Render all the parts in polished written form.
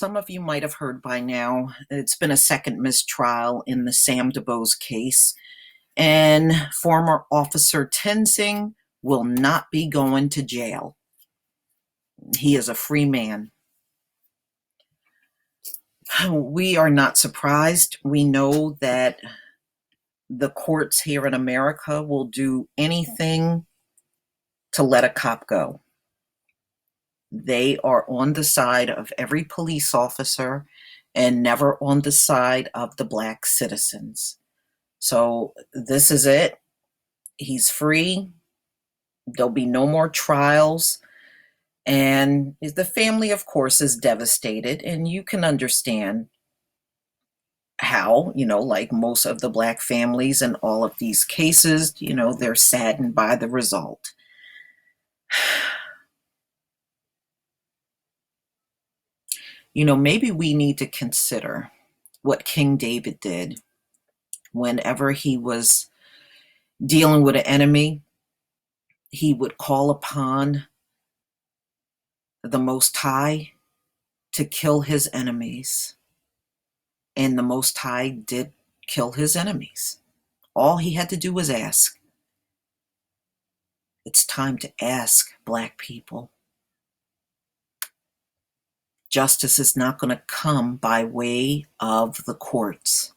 Some of you might have heard by now, it's been a second mistrial in the Sam DuBose case, and former Officer Tenzing will not be going to jail. He is a free man. We are not surprised. We know that the courts here in America will do anything to let a cop go. They are on the side of every police officer and never on the side of the Black citizens. So this is it. He's free. There'll be no more trials. And the family, of course, is devastated. And you can understand how, like most of the Black families in all of these cases, they're saddened by the result. Maybe we need to consider what King David did whenever he was dealing with an enemy. He would call upon the Most High to kill his enemies. And the Most High did kill his enemies. All he had to do was ask. It's time to ask, Black people. Justice is not going to come by way of the courts.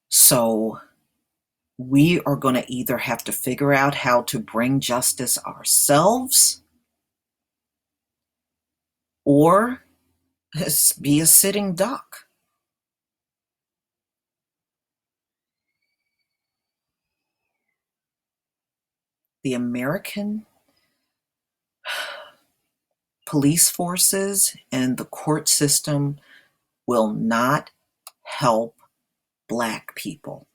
So we are going to either have to figure out how to bring justice ourselves or be a sitting duck. The American police forces and the court system will not help Black people.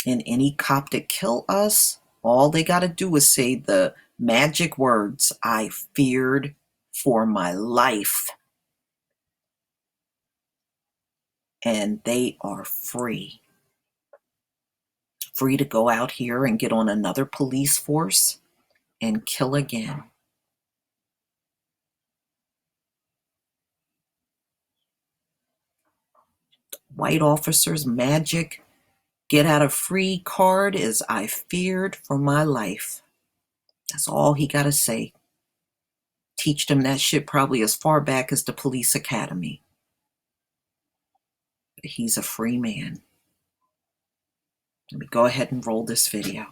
And any cop that kill us, all they got to do is say the magic words, "I feared for my life." And they are free. Free to go out here and get on another police force and kill again. White officer's magic get out of free card is "I feared for my life." That's all he got to say. Teach them that shit probably as far back as the police academy. But he's a free man. Let me go ahead and roll this video.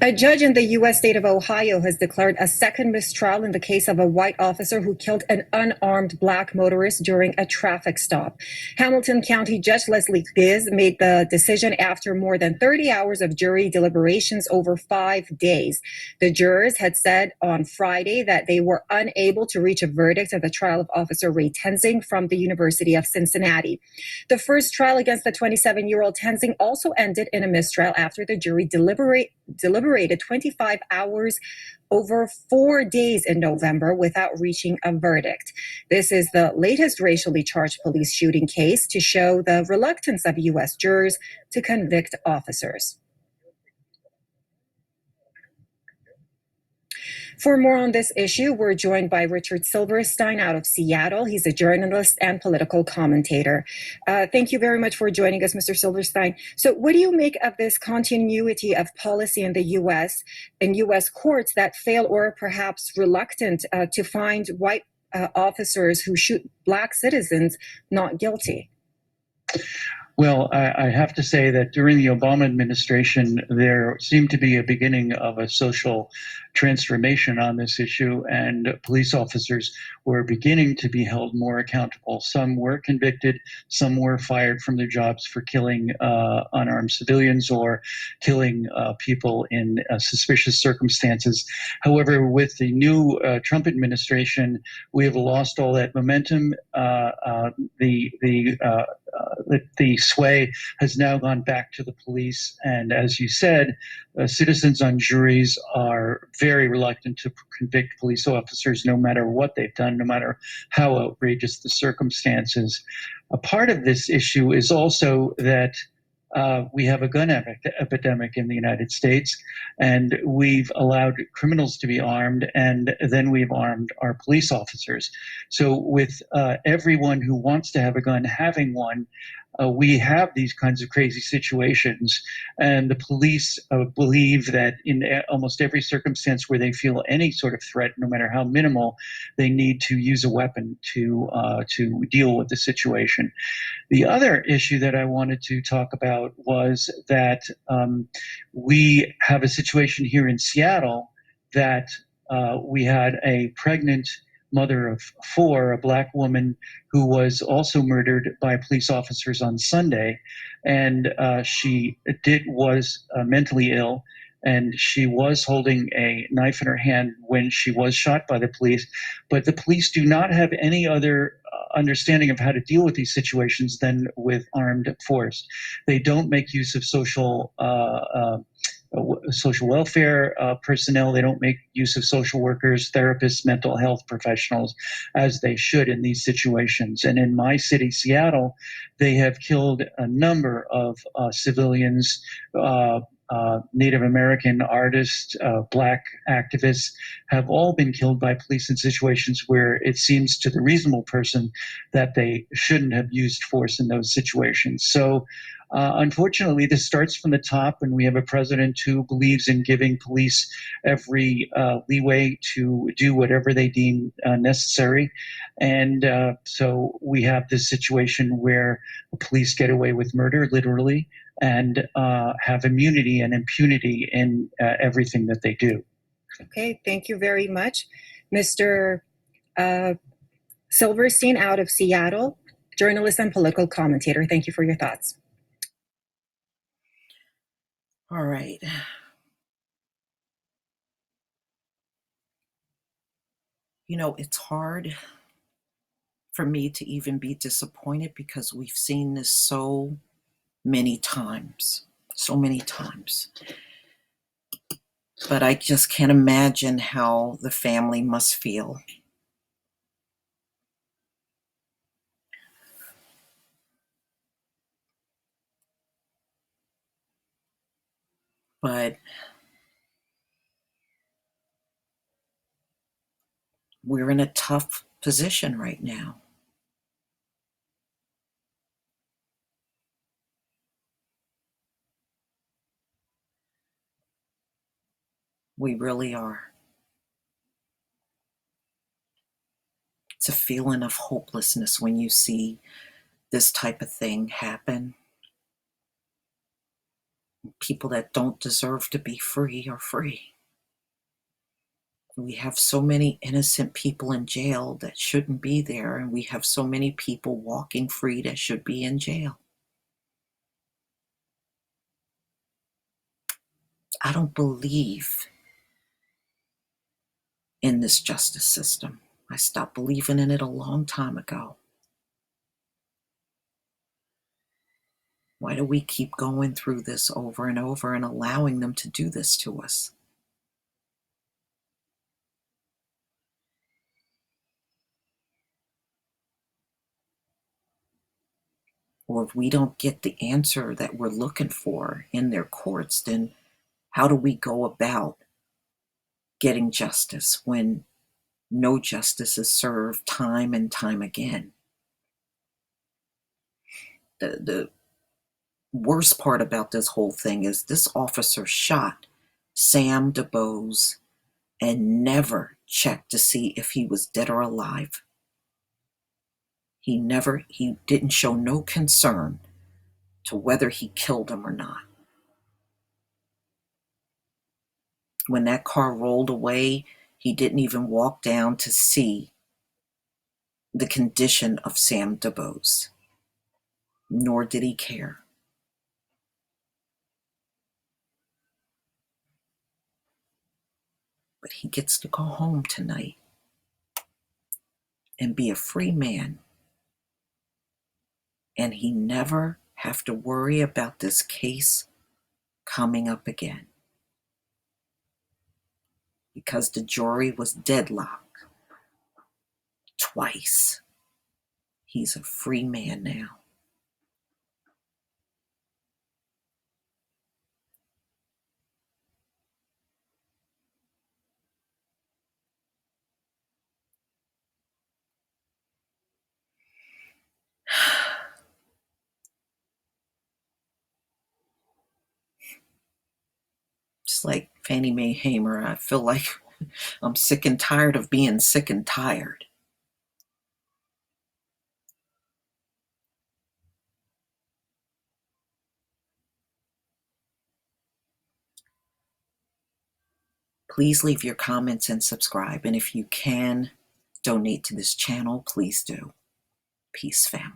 A judge in the U.S. state of Ohio has declared a second mistrial in the case of a white officer who killed an unarmed Black motorist during a traffic stop. Hamilton County Judge Leslie Giz made the decision after more than 30 hours of jury deliberations over 5 days. The jurors had said on Friday that they were unable to reach a verdict at the trial of Officer Ray Tenzing from the University of Cincinnati. The first trial against the 27-year-old Tenzing also ended in a mistrial after the jury deliberated 25 hours over 4 days in November without reaching a verdict. This is the latest racially charged police shooting case to show the reluctance of U.S. jurors to convict officers. For more on this issue, we're joined by Richard Silverstein out of Seattle. He's a journalist and political commentator. Thank you very much for joining us, Mr. Silverstein. So what do you make of this continuity of policy in the U.S. and U.S. courts that fail or perhaps reluctant to find white officers who shoot Black citizens not guilty? Well, I have to say that during the Obama administration, there seemed to be a beginning of a social transformation on this issue, and police officers were beginning to be held more accountable. Some were convicted, some were fired from their jobs for killing unarmed civilians or killing people in suspicious circumstances. However, with the new Trump administration, we have lost all that momentum. The sway has now gone back to the police. And as you said, citizens on juries are very reluctant to convict police officers, no matter what they've done, no matter how outrageous the circumstances. A part of this issue is also that we have a gun epidemic in the United States, and we've allowed criminals to be armed, and then we've armed our police officers. So with everyone who wants to have a gun having one, we have these kinds of crazy situations, and the police believe that in almost every circumstance where they feel any sort of threat, no matter how minimal, they need to use a weapon to deal with the situation. The other issue that I wanted to talk about was that we have a situation here in Seattle that we had a pregnant mother of four, a Black woman, who was also murdered by police officers on Sunday, and she was mentally ill, and she was holding a knife in her hand when she was shot by the police. But the police do not have any other understanding of how to deal with these situations than with armed force. They don't make use of social welfare personnel. They don't make use of social workers, therapists, mental health professionals as they should in these situations. And in my city, Seattle, they have killed a number of civilians, Native American artists, Black activists, have all been killed by police in situations where it seems to the reasonable person that they shouldn't have used force in those situations. So unfortunately, this starts from the top, and we have a president who believes in giving police every leeway to do whatever they deem necessary. And so we have this situation where police get away with murder, literally, and have immunity and impunity in everything that they do. Okay, thank you very much. Mr. Silverstein out of Seattle, journalist and political commentator. Thank you for your thoughts. All right. You know, it's hard for me to even be disappointed because we've seen this so many times. But I just can't imagine how the family must feel. But we're in a tough position right now. We really are. It's a feeling of hopelessness when you see this type of thing happen. People that don't deserve to be free are free. We have so many innocent people in jail that shouldn't be there, and we have so many people walking free that should be in jail. I don't believe in this justice system. I stopped believing in it a long time ago. Why do we keep going through this over and over and allowing them to do this to us? Or if we don't get the answer that we're looking for in their courts, then how do we go about getting justice when no justice is served time and time again? The worst part about this whole thing is this officer shot Sam DuBose and never checked to see if he was dead or alive. He didn't show no concern to whether he killed him or not. When that car rolled away, he didn't even walk down to see the condition of Sam DuBose, nor did he care. But he gets to go home tonight and be a free man. And he never have to worry about this case coming up again. Because the jury was deadlocked twice. He's a free man now. just like Fannie Mae Hamer, I feel like I'm sick and tired of being sick and tired. Please leave your comments and subscribe. And if you can donate to this channel, please do. Peace, family.